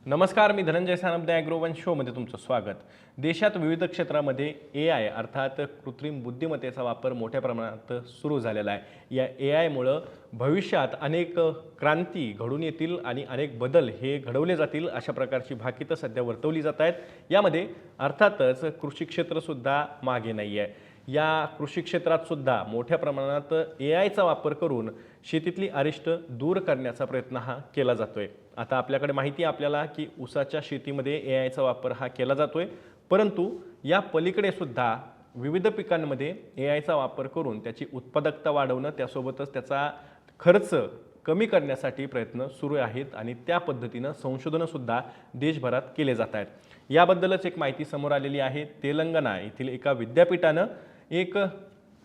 नमस्कार, मी धनंजय सानपदे ॲग्रोवन शोमध्ये तुमचं स्वागत. देशात विविध क्षेत्रामध्ये AI अर्थात कृत्रिम बुद्धिमत्तेचा वापर मोठ्या प्रमाणात सुरू झालेला आहे. या AIमुळं भविष्यात अनेक क्रांती घडून येतील आणि अनेक बदल हे घडवले जातील अशा प्रकारची भाकीतं सध्या वर्तवली जात आहेत. यामध्ये अर्थातच कृषी क्षेत्रसुद्धा मागे नाही आहे. या कृषी क्षेत्रात सुद्धा मोठ्या प्रमाणात AIचा वापर करून शेतीतली अरिष्ट दूर करण्याचा प्रयत्न हा केला जातोय. आता आपल्याकडे माहिती आहे आपल्याला की ऊसाच्या शेतीमध्ये AIचा वापर हा केला जातोय, परंतु या पलीकडे सुद्धा विविध पिकांमध्ये AIचा वापर करून त्याची उत्पादकता वाढवणं, त्यासोबतच त्याचा खर्च कमी करण्यासाठी प्रयत्न सुरू आहेत आणि त्या पद्धतीनं संशोधनसुद्धा देशभरात केले जात आहेत. याबद्दलच एक माहिती समोर आलेली आहे. तेलंगणा येथील एका विद्यापीठानं एक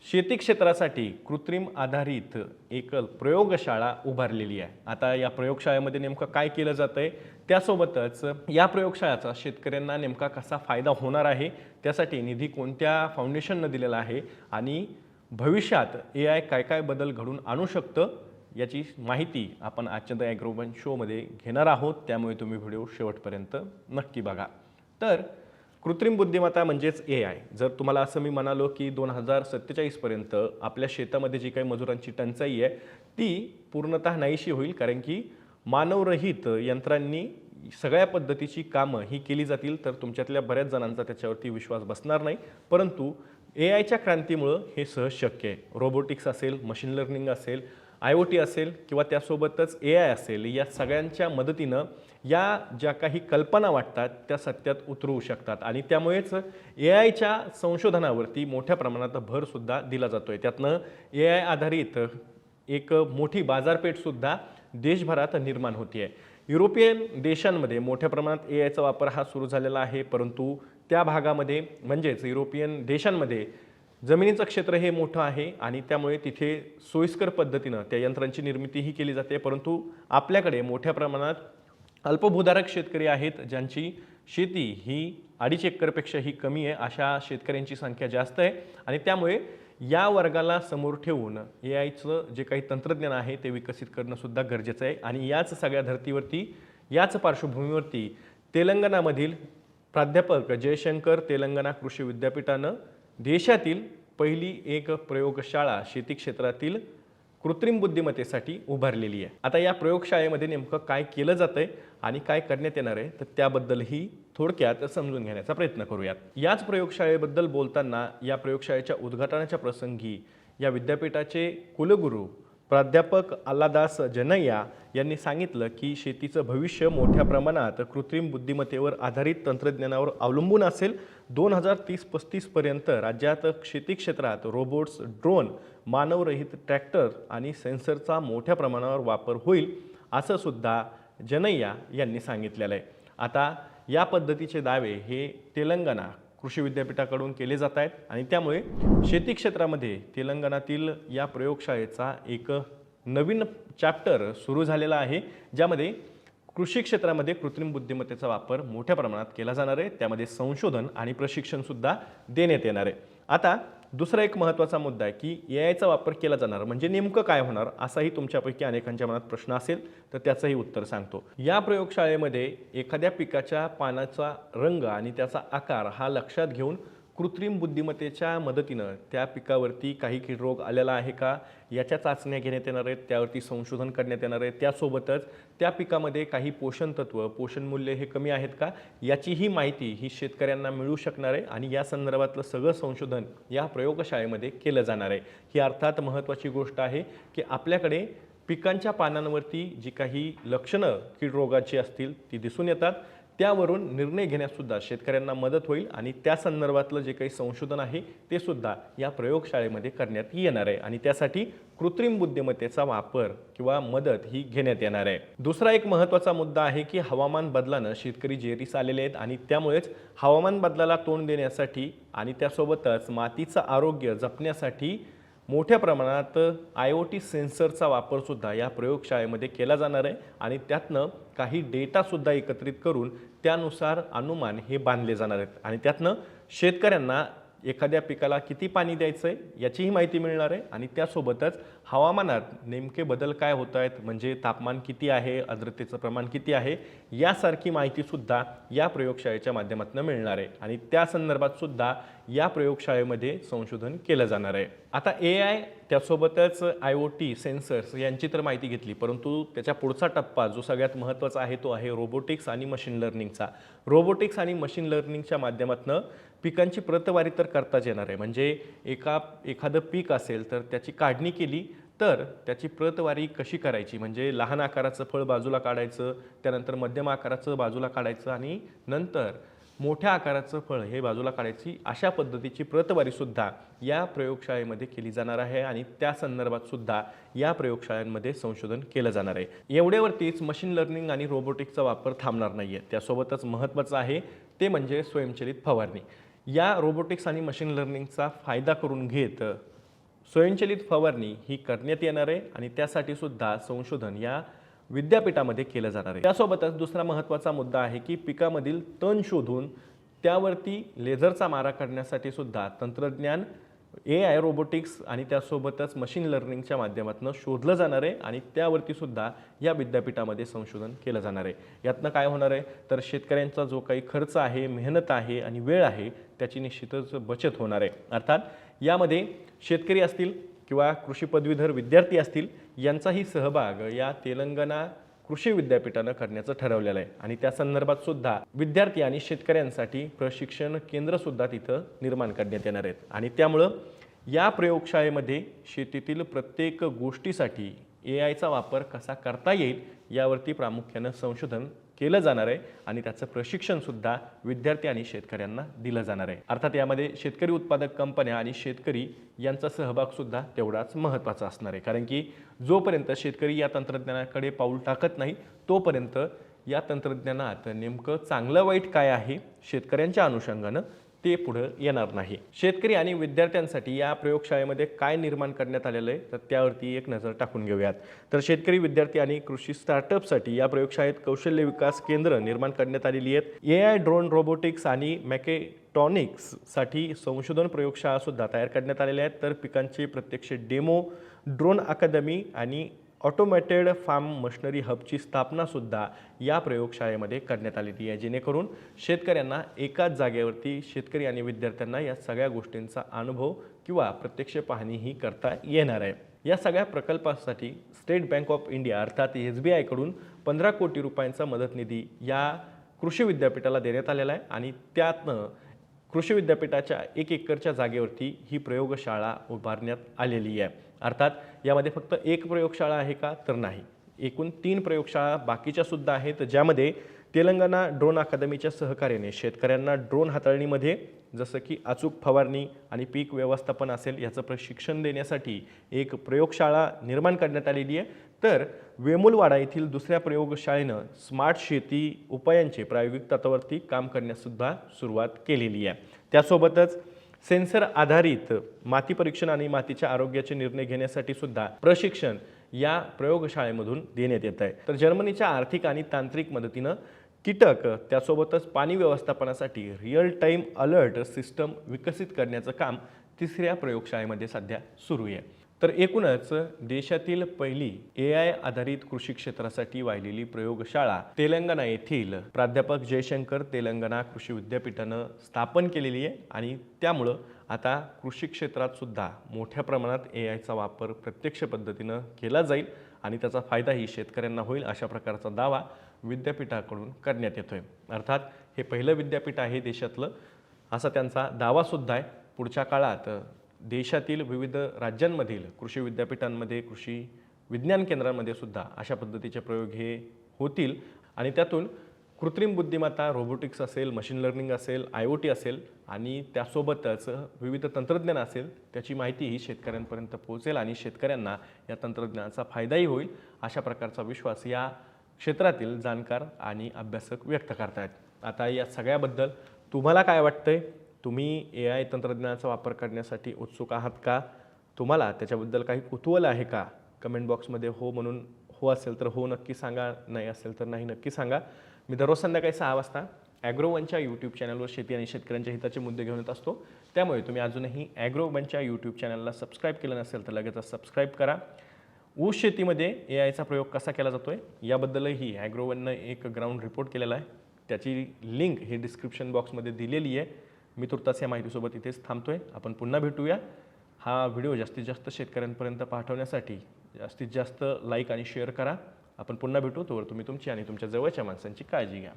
शेती क्षेत्रासाठी कृत्रिम आधारित एक प्रयोगशाळा उभारलेली आहे. आता या प्रयोगशाळेमध्ये नेमकं काय केलं जातंय, त्यासोबतच या प्रयोगशाळेचा शेतकऱ्यांना नेमका कसा फायदा होणार आहे, त्यासाठी निधी कोणत्या फाउंडेशननं दिलेला आहे आणि भविष्यात AI काय काय बदल घडून आणू शकतं याची माहिती आपण आजच्या द ॲग्रोवन शोमध्ये घेणार आहोत. त्यामुळे तुम्ही व्हिडिओ शेवटपर्यंत नक्की बघा. तर कृत्रिम बुद्धिमत्ता म्हणजेच AI. जर तुम्हाला असं मी म्हणालो की 2047 पर्यंत आपल्या शेतामध्ये जी काही मजुरांची टंचाई आहे ती पूर्णतः नाहीशी होईल, कारण की मानवरहित यंत्रांनी सगळ्या पद्धतीची कामं ही केली जातील. तर तुमच्यातल्या बऱ्याच जणांचा त्याच्यावरती विश्वास बसणार नाही, परंतु AIच्या क्रांतीमुळं हे सहज शक्य आहे. रोबोटिक्स असेल, मशीन लर्निंग असेल, IoT असेल किंवा त्यासोबतच AI असेल, या सगळ्यांच्या मदतीनं या ज्या काही कल्पना वाटतात त्या सत्यात उतरवू शकतात आणि त्यामुळेच AIच्या संशोधनावरती मोठ्या प्रमाणात भरसुद्धा दिला जातो आहे. त्यातनं AI आधारित एक मोठी बाजारपेठसुद्धा देशभरात निर्माण होती आहे. युरोपियन देशांमध्ये मोठ्या प्रमाणात AIचा वापर हा सुरू झालेला आहे, परंतु त्या भागामध्ये म्हणजेच युरोपियन देशांमध्ये जमिनीचं क्षेत्र हे मोठं आहे आणि त्यामुळे तिथे सोयीस्कर पद्धतीनं त्या यंत्रांची निर्मितीही केली जाते. परंतु आपल्याकडे मोठ्या प्रमाणात अल्पभूधारक शेतकरी आहेत, ज्यांची शेती ही 2.5 एकरपेक्षाही कमी आहे. अशा शेतकऱ्यांची संख्या जास्त आहे आणि त्यामुळे या वर्गाला समोर ठेवून AIचं जे काही तंत्रज्ञान आहे ते विकसित करणं सुद्धा गरजेचं आहे. आणि याच सगळ्या धर्तीवरती, याच पार्श्वभूमीवरती तेलंगणामधील प्राध्यापक जयशंकर तेलंगणा कृषी विद्यापीठानं देशातील पहिली एक प्रयोगशाळा शेती क्षेत्रातील कृत्रिम बुद्धिमत्तेसाठी उभारलेली आहे. आता या प्रयोगशाळेमध्ये नेमकं काय केलं जातंय आणि काय करण्यात येणार आहे तर त्याबद्दलही थोडक्यात समजून घेण्याचा प्रयत्न करूयात. याच प्रयोगशाळेबद्दल बोलताना या प्रयोगशाळेच्या उद्घाटनाच्या प्रसंगी या विद्यापीठाचे कुलगुरू प्राध्यापक अल्लादास जनय्या यांनी सांगितलं की शेतीचं भविष्य मोठ्या प्रमाणात कृत्रिम बुद्धिमत्तेवर आधारित तंत्रज्ञानावर अवलंबून असेल. 2030-35 पर्यंत राज्यात शेती क्षेत्रात रोबोट्स, ड्रोन, मानवरहित ट्रॅक्टर आणि सेन्सरचा मोठ्या प्रमाणावर वापर होईल, असं सुद्धा जनय्या यांनी सांगितलेलं आहे. आता या पद्धतीचे दावे हे तेलंगणा कृषी विद्यापीठाकडून केले जात आहेत आणि त्यामुळे शेती क्षेत्रामध्ये तेलंगणातील या प्रयोगशाळेचा एक नवीन चॅप्टर सुरू झालेला आहे, ज्यामध्ये कृषी क्षेत्रामध्ये कृत्रिम बुद्धिमत्तेचा वापर मोठ्या प्रमाणात केला जाणार आहे. त्यामध्ये संशोधन आणि प्रशिक्षणसुद्धा देण्यात येणार आहे. आता दुसरा एक महत्त्वाचा मुद्दा आहे की AIचा वापर केला जाणार म्हणजे नेमकं काय होणार, असाही तुमच्यापैकी अनेकांच्या मनात प्रश्न असेल, तर त्याचंही उत्तर सांगतो. या प्रयोगशाळेमध्ये एखाद्या पिकाच्या पानाचा रंग आणि त्याचा आकार हा लक्षात घेऊन कृत्रिम बुद्धिमत्तेच्या मदतीनं त्या पिकावरती काही कीड रोग आलेला आहे का याच्या चाचण्या घेण्यात येणार आहेत, त्यावरती संशोधन करण्यात येणार आहे. त्यासोबतच त्या पिकामध्ये काही पोषण तत्व, पोषण मूल्य हे कमी आहेत का याचीही माहिती ही शेतकऱ्यांना मिळू शकणार आहे आणि या संदर्भातलं सगळं संशोधन या प्रयोगशाळेमध्ये केलं जाणार आहे. ही अर्थात महत्त्वाची गोष्ट आहे की आपल्याकडे पिकांच्या पानांवरती जी काही लक्षणं कीड रोगाची असतील ती दिसून येतात, त्यावरून निर्णय घेण्यासुद्धा शेतकऱ्यांना मदत होईल आणि त्या संदर्भातलं जे काही संशोधन आहे ते सुद्धा या प्रयोगशाळेमध्ये करण्यात येणार आहे आणि त्यासाठी कृत्रिम बुद्धिमत्तेचा वापर किंवा मदत ही घेण्यात येणार आहे. दुसरा एक महत्त्वाचा मुद्दा आहे की हवामान बदलानं शेतकरी जेरीस आलेले आहेत आणि त्यामुळेच हवामान बदलाला तोंड देण्यासाठी आणि त्यासोबतच मातीचं आरोग्य जपण्यासाठी मोठ्या प्रमाणात IoT सेन्सरचा वापरसुद्धा या प्रयोगशाळेमध्ये केला जाणार आहे आणि त्यातनं काही डेटासुद्धा एकत्रित करून त्यानुसार अनुमान हे बांधले जाणार आहेत आणि त्यातनं शेतकऱ्यांना एखाद्या पिकाला किती पाणी द्यायचं आहे याचीही माहिती मिळणार आहे आणि त्यासोबतच हवामानात नेमके बदल काय होत आहेत, म्हणजे तापमान किती आहे, आर्द्रतेचं प्रमाण किती आहे, यासारखी माहितीसुद्धा या प्रयोगशाळेच्या माध्यमातून मिळणार आहे आणि त्या संदर्भात सुद्धा या प्रयोगशाळेमध्ये संशोधन केलं जाणार आहे. आता AI त्यासोबतच IoT सेन्सर्स यांची तर माहिती घेतली, परंतु त्याच्या पुढचा टप्पा जो सगळ्यात महत्त्वाचा आहे तो आहे रोबोटिक्स आणि मशीन लर्निंगचा. रोबोटिक्स आणि मशीन लर्निंगच्या माध्यमातून पिकांची प्रतवारी तर करताच येणार आहे. म्हणजे एखादं पीक असेल तर त्याची काढणी केली तर त्याची प्रतवारी कशी करायची, म्हणजे लहान आकाराचं फळ बाजूला काढायचं, त्यानंतर मध्यम आकाराचं बाजूला काढायचं आणि नंतर मोठ्या आकाराचं फळ हे बाजूला काढायची, अशा पद्धतीची प्रतवारीसुद्धा या प्रयोगशाळेमध्ये केली जाणार आहे आणि त्या संदर्भात सुद्धा या प्रयोगशाळांमध्ये संशोधन केलं जाणार आहे. एवढ्यावरतीच मशीन लर्निंग आणि रोबोटिक्सचा वापर थांबणार नाही आहे. त्यासोबतच महत्त्वाचं आहे ते म्हणजे स्वयंचलित फवारणी. या रोबोटिक्स आणि मशीन लर्निंगचा फायदा करून घेत स्वयंचलित फवारणी ही करण्यात येणार आहे आणि त्यासाठी सुद्धा संशोधन या विद्यापीठामध्ये केलं जाणार आहे. त्यासोबतच दुसरा महत्त्वाचा मुद्दा आहे की पिकामधील तण शोधून त्यावरती लेझरचा मारा करण्यासाठी सुद्धा तंत्रज्ञान AI रोबोटिक्स आणि त्यासोबतच मशीन लर्निंगच्या माध्यमातून शोधलं जाणार आहे आणि त्यावरती सुद्धा या विद्यापीठामध्ये संशोधन केलं जाणार आहे. यातनं काय होणार आहे तर शेतकऱ्यांचा जो काही खर्च आहे, मेहनत आहे आणि वेळ आहे त्याची निश्चितच बचत होणार आहे. अर्थात यामध्ये शेतकरी असतील किंवा कृषी पदवीधर विद्यार्थी असतील यांचाही सहभाग या तेलंगणा कृषी विद्यापीठानं करण्याचं ठरवलेलं आहे आणि त्या संदर्भात सुद्धा विद्यार्थी आणि शेतकऱ्यांसाठी प्रशिक्षण केंद्र सुद्धा तिथं निर्माण करण्यात येणार आहेत आणि त्यामुळं या प्रयोगशाळेमध्ये शेतीतील प्रत्येक गोष्टीसाठी AIचा वापर कसा करता येईल यावरती प्रामुख्यानं संशोधन केलं जाणार आहे आणि त्याचं प्रशिक्षणसुद्धा विद्यार्थी आणि शेतकऱ्यांना दिलं जाणार आहे. अर्थात यामध्ये शेतकरी उत्पादक कंपन्या आणि शेतकरी यांचा सहभागसुद्धा तेवढाच महत्त्वाचा असणार आहे, कारण की जोपर्यंत शेतकरी या तंत्रज्ञानाकडे पाऊल टाकत नाही तोपर्यंत या तंत्रज्ञानात नेमकं चांगलं वाईट काय आहे शेतकऱ्यांच्या अनुषंगानं ते पुढं येणार नाही. शेतकरी आणि विद्यार्थ्यांसाठी या प्रयोगशाळेमध्ये काय निर्माण करण्यात आलेलं आहे तर त्यावरती एक नजर टाकून घेऊयात. तर शेतकरी, विद्यार्थी आणि कृषी स्टार्टअपसाठी या प्रयोगशाळेत कौशल्य विकास केंद्र निर्माण करण्यात आलेली आहेत. AI, ड्रोन, रोबोटिक्स आणि मेकॅट्रॉनिक्ससाठी संशोधन प्रयोगशाळा सुद्धा तयार करण्यात आलेल्या आहेत. तर पिकांचे प्रत्यक्ष डेमो, ड्रोन अकादमी आणि ऑटोमॅटेड फार्म मशिनरी हबची स्थापनासुद्धा या प्रयोगशाळेमध्ये करण्यात आलेली आहे, जेणेकरून शेतकऱ्यांना एकाच जागेवरती शेतकरी आणि विद्यार्थ्यांना या सगळ्या गोष्टींचा अनुभव किंवा प्रत्यक्ष पाहणीही करता येणार आहे. या सगळ्या प्रकल्पासाठी स्टेट बँक ऑफ इंडिया अर्थात SBI कडून 15 कोटी रुपयांचा मदत निधी या कृषी विद्यापीठाला देण्यात आलेला आहे आणि त्यातनं कृषी विद्यापीठाच्या 1 एकरच्या जागेवरती ही प्रयोगशाळा उभारण्यात आलेली आहे. अर्थात यामध्ये फक्त एक प्रयोगशाळा आहे का तर नाही, एकूण 3 प्रयोगशाळा बाकीच्या सुद्धा आहेत, ज्यामध्ये तेलंगणा ड्रोन अकादमीच्या सहकार्याने शेतकऱ्यांना ड्रोन हाताळणीमध्ये जसं की अचूक फवारणी आणि पीक व्यवस्थापन असेल याचं प्रशिक्षण देण्यासाठी एक प्रयोगशाळा निर्माण करण्यात आलेली आहे. तर वेमुलवाडा येथील दुसऱ्या प्रयोगशाळेनं स्मार्ट शेती उपायांचे प्रायोगिक तत्वावरती काम करण्यासुद्धा सुरुवात केलेली आहे. त्यासोबतच सेन्सर आधारित माती परीक्षण आणि मातीच्या आरोग्याचे निर्णय घेण्यासाठी सुद्धा प्रशिक्षण या प्रयोगशाळेमधून देण्यात येत आहे. तर जर्मनीच्या आर्थिक आणि तांत्रिक मदतीनं कीटक त्यासोबतच पाणी व्यवस्थापनासाठी रिअल टाईम अलर्ट सिस्टम विकसित करण्याचं काम तिसऱ्या प्रयोगशाळेमध्ये सध्या सुरू आहे. तर एकूणच देशातील पहिली AI आधारित कृषी क्षेत्रासाठी वाहिलेली प्रयोगशाळा तेलंगणा येथील प्राध्यापक जयशंकर तेलंगणा कृषी विद्यापीठानं स्थापन केलेली आहे आणि त्यामुळं आता कृषी क्षेत्रात सुद्धा मोठ्या प्रमाणात AIचा वापर प्रत्यक्ष पद्धतीनं केला जाईल आणि त्याचा फायदाही शेतकऱ्यांना होईल, अशा प्रकारचा दावा विद्यापीठाकडून करण्यात येतोय. अर्थात हे पहिलं विद्यापीठ आहे देशातलं, असा त्यांचा दावासुद्धा आहे. पुढच्या काळात देशातील विविध राज्यांमधील कृषी विद्यापीठांमध्ये, कृषी विज्ञान केंद्रांमध्ये सुद्धा अशा पद्धतीचे प्रयोग हे होतील आणि त्यातून कृत्रिम बुद्धिमत्ता, रोबोटिक्स असेल, मशीन लर्निंग असेल, IoT असेल आणि त्यासोबतच विविध तंत्रज्ञान असेल त्याची माहितीही शेतकऱ्यांपर्यंत पोहोचेल आणि शेतकऱ्यांना या तंत्रज्ञानाचा फायदाही होईल, अशा प्रकारचा विश्वास या क्षेत्रातील जाणकार आणि अभ्यासक व्यक्त करतायत. आता या सगळ्याबद्दल तुम्हाला काय वाटतंय? तुम्ही AI तंत्रज्ञानाचा वापर करण्यासाठी उत्सुक आहात का? तुम्हाला त्याच्याबद्दल काही कुतूहल आहे का? कमेंट बॉक्समध्ये हो म्हणून हो असेल तर हो नक्की सांगा, नाही असेल तर नाही नक्की सांगा. मी दररोज संध्याकाळी 6 वाजता ॲग्रोवनच्या यूट्यूब चॅनलवर शेती आणि शेतकऱ्यांच्या हिताचे मुद्दे घेऊन येत असतो. त्यामुळे तुम्ही अजूनही ॲग्रोवनच्या यूट्यूब चॅनलला सबस्क्राईब केलं नसेल तर लगेच सबस्क्राईब करा. ऊस शेतीमध्ये एआयचा प्रयोग कसा केला जातोय याबद्दलही ॲग्रोवननं एक ग्राउंड रिपोर्ट केलेला आहे. त्याची लिंक ही डिस्क्रिप्शन बॉक्समध्ये दिलेली आहे. मी तुर्तास या माहितीसोबत इथेच थांबतोय. आपण पुन्हा भेटूया. हा व्हिडिओ जास्तीत जास्त शेतकऱ्यांपर्यंत पाठवण्यासाठी जास्तीत जास्त लाईक आणि शेअर करा. आपण पुन्हा भेटू. तोवर तुम्ही तुमची आणि तुमच्या जवळच्या माणसांची काळजी घ्या.